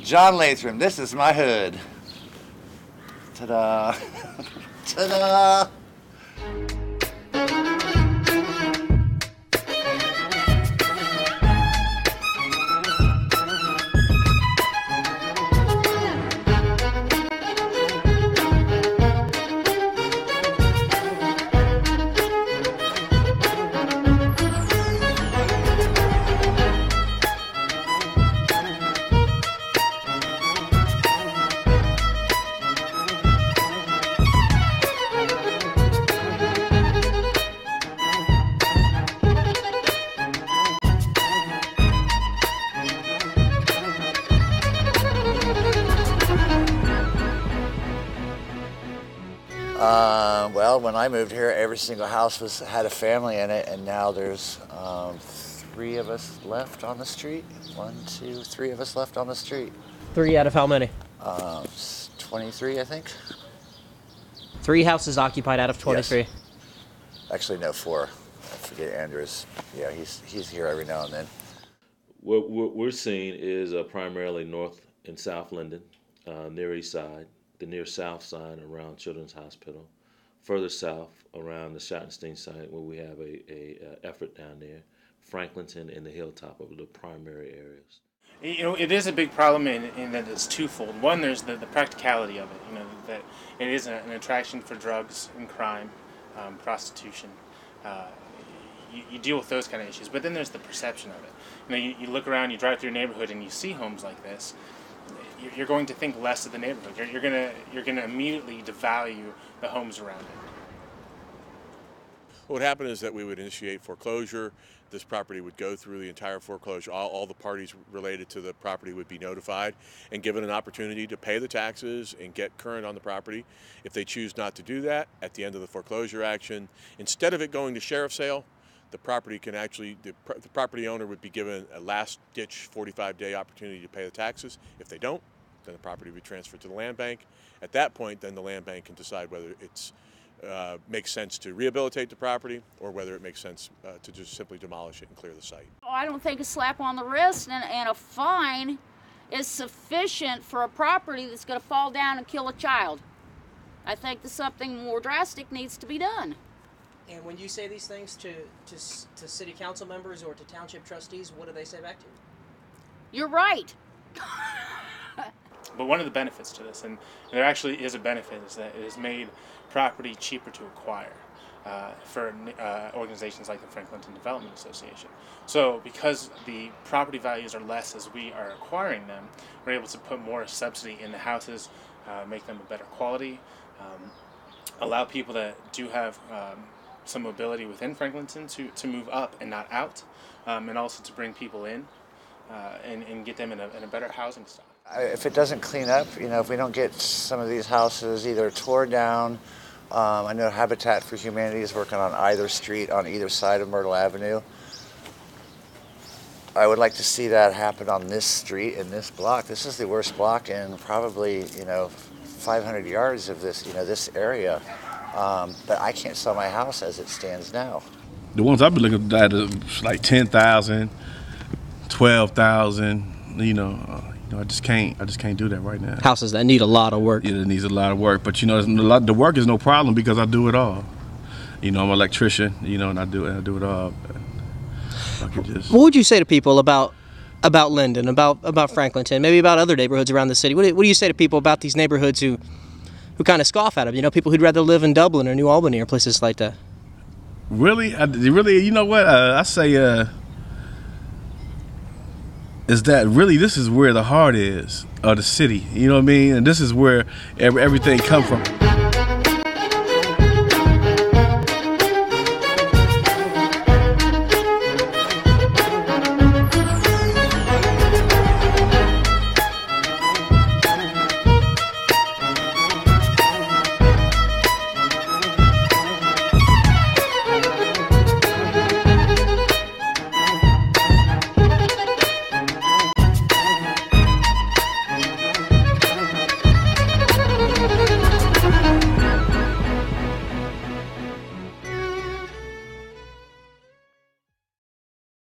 John Latham, this is my hood. Ta-da. Ta-da. Well, when I moved here, every single house had a family in it, and now there's 3 of us left on the street. 1, 2, 3 of us left on the street. 3 out of how many? 23, I think. 3 houses occupied out of 23. Yes. Actually, no, 4. I forget Andrews. Yeah, he's here every now and then. What we're seeing is primarily North and South Linden, near East Side, the near South side around Children's Hospital, further south around the Schottenstein site where we have a effort down there, Franklinton and the Hilltop are the primary areas. You know, it is a big problem in that it's twofold. One, there's the practicality of it. You know, that it is an attraction for drugs and crime, prostitution. You deal with those kind of issues, but then there's the perception of it. You know, you look around, you drive through your neighborhood, and you see homes like this. You're going to think less of the neighborhood. You're gonna immediately devalue the homes around it. What would happen is that we would initiate foreclosure. This property would go through the entire foreclosure. All the parties related to the property would be notified and given an opportunity to pay the taxes and get current on the property. If they choose not to do that, at the end of the foreclosure action, instead of it going to sheriff's sale, the property can actually, the property owner would be given a last-ditch 45-day opportunity to pay the taxes. If they don't, then the property would be transferred to the land bank. At that point, then the land bank can decide whether it's makes sense to rehabilitate the property or whether it makes sense to just simply demolish it and clear the site. Oh, I don't think a slap on the wrist and a fine is sufficient for a property that's going to fall down and kill a child. I think that something more drastic needs to be done. And when you say these things to city council members or to township trustees, what do they say back to you? You're right. But one of the benefits to this, and there actually is a benefit, is that it has made property cheaper to acquire for organizations like the Franklinton Development Association. So because the property values are less as we are acquiring them, we're able to put more subsidy in the houses, make them a better quality, allow people that do have some mobility within Franklinton to move up and not out, and also to bring people in and get them in a better housing stock. If it doesn't clean up, you know, if we don't get some of these houses either tore down, I know Habitat for Humanity is working on either street on either side of Myrtle Avenue. I would like to see that happen on this street in this block. This is the worst block in probably, 500 yards of this, this area. But I can't sell my house as it stands now. The ones I've been looking at are like 10,000, 12,000, I just can't do that right now. Houses that need a lot of work. Yeah, it needs a lot of work. But the work is no problem because I do it all. I'm an electrician, and I do it all. What would you say to people about Linden, about Franklinton, maybe about other neighborhoods around the city? What do you say to people about these neighborhoods who kind of scoff at them? People who'd rather live in Dublin or New Albany or places like that. Really, you know what? I say is that really this is where the heart is of the city. You know what I mean? And this is where everything comes from.